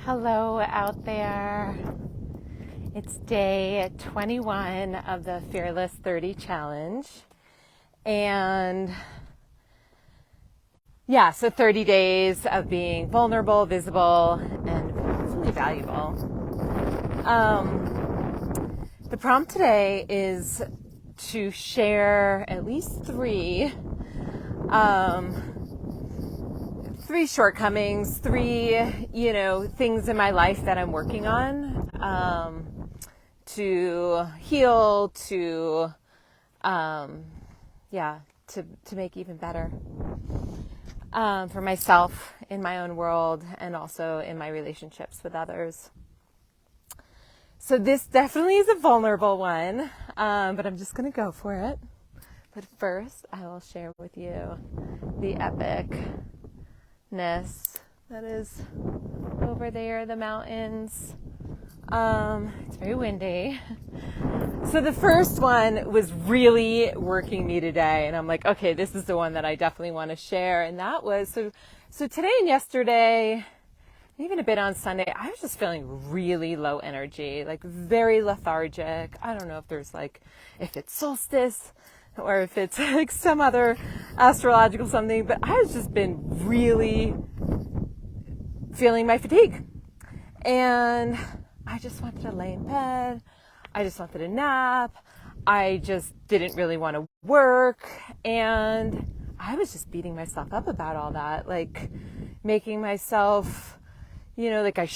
Hello out there. It's day 21 of the Fearless 30 Challenge. And yeah, so 30 days of being vulnerable, visible, and hopefully valuable. The prompt today is to share at least three shortcomings, three, things in my life that I'm working on to heal, to make even better for myself in my own world and also in my relationships with others. So this definitely is a vulnerable one, but I'm just going to go for it. But first, I will share with you the epicness that is over there, the mountains. It's very windy. So the first one was really working me today, and I'm like, okay, this is the one that I definitely want to share. And that was, so today and yesterday, even a bit on Sunday, I was just feeling really low energy, like very lethargic. I don't know if it's solstice or if it's like some other astrological something, but I've just been really feeling my fatigue. And I just wanted to lay in bed. I just wanted a nap. I just didn't really want to work. And I was just beating myself up about all that, like making myself like I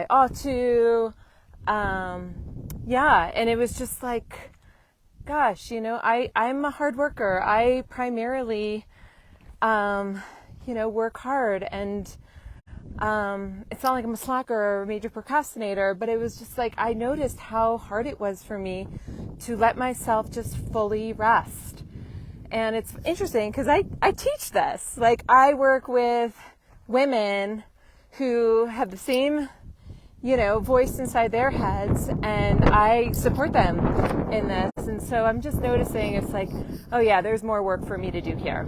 ought to. And it was just like, gosh, I'm a hard worker. I primarily, work hard, and it's not like I'm a slacker or a major procrastinator, but it was just like I noticed how hard it was for me to let myself just fully rest. And it's interesting because I teach this. Like, I work with women who have the same, voice inside their heads, and I support them in this. And so I'm just noticing it's like, oh yeah, there's more work for me to do here.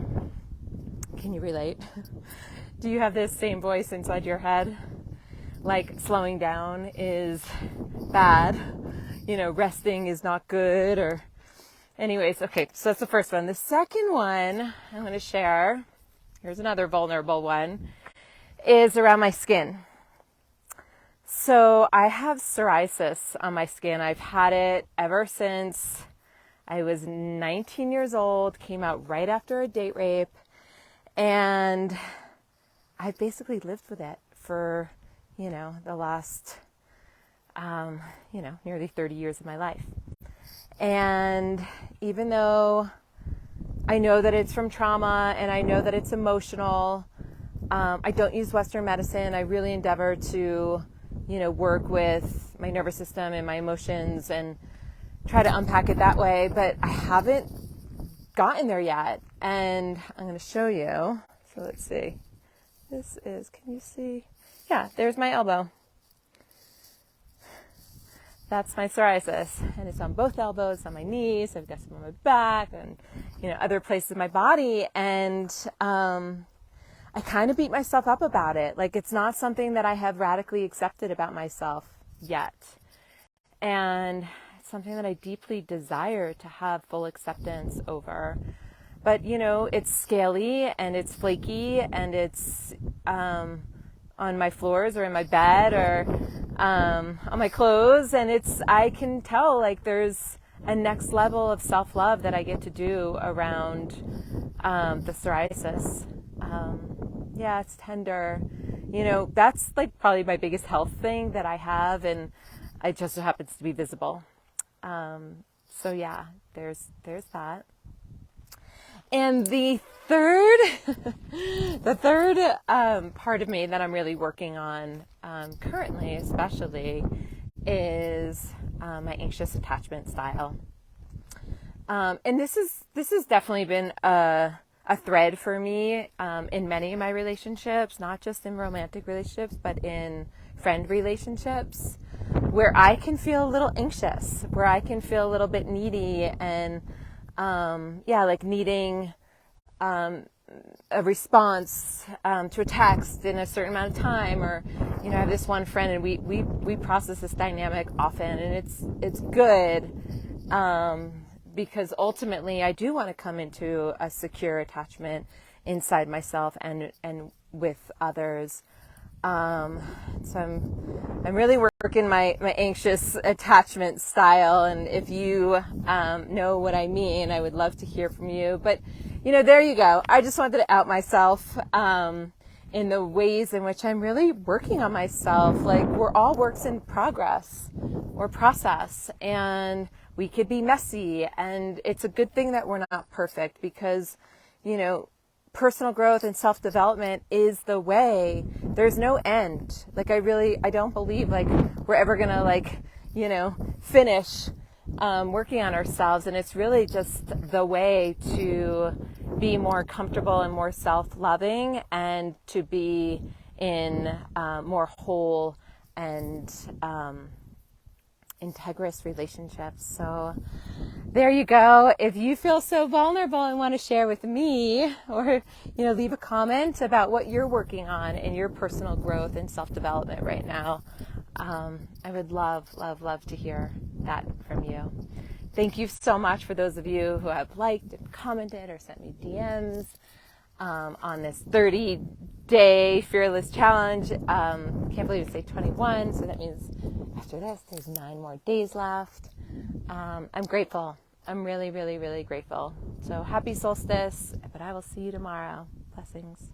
Can you relate? Do you have this same voice inside your head? Like, slowing down is bad, resting is not good, or anyways, okay, so that's the first one. The second one I'm going to share, here's another vulnerable one, is around my skin. So I have psoriasis on my skin. I've had it ever since I was 19 years old, came out right after a date rape, and I've basically lived with it for, the last, nearly 30 years of my life. And even though I know that it's from trauma and I know that it's emotional, I don't use Western medicine. I really endeavor to, work with my nervous system and my emotions and try to unpack it that way. But I haven't gotten there yet. And I'm going to show you. So let's see. Can you see? Yeah, there's my elbow. That's my psoriasis. And it's on both elbows, on my knees. I've got some on my back and, other places of my body. And, I kind of beat myself up about it. Like, it's not something that I have radically accepted about myself yet. And it's something that I deeply desire to have full acceptance over. But, it's scaly and it's flaky and it's on my floors or in my bed or on my clothes. And I can tell, like, there's a next level of self-love that I get to do around the psoriasis. It's tender. That's like probably my biggest health thing that I have, and it just so happens to be visible. There's that. And the third part of me that I'm really working on currently, especially, is my anxious attachment style. And this has definitely been a thread for me in many of my relationships, not just in romantic relationships, but in friend relationships, where I can feel a little anxious, where I can feel a little bit needy and, like needing a response to a text in a certain amount of time, or I have this one friend, and we process this dynamic often, and it's good, because ultimately I do want to come into a secure attachment inside myself and with others. So I'm really working my anxious attachment style, and if you know what I mean, I would love to hear from you. But there you go. I just wanted to out myself in the ways in which I'm really working on myself. Like, we're all works in progress or process, and we could be messy, and it's a good thing that we're not perfect, because personal growth and self-development is the way. There's no end. Like, I don't believe like we're ever gonna finish working on ourselves, and it's really just the way to be more comfortable and more self-loving, and to be in more whole and integrous relationships. So there you go. If you feel so vulnerable and want to share with me, or leave a comment about what you're working on in your personal growth and self-development right now, I would love to hear that from you. Thank you so much for those of you who have liked and commented or sent me DMs on this 30-day Fearless Challenge. Can't believe it's day 21, so that means after this, there's 9 more days left. I'm grateful. I'm really, really, really grateful. So happy solstice, but I will see you tomorrow. Blessings.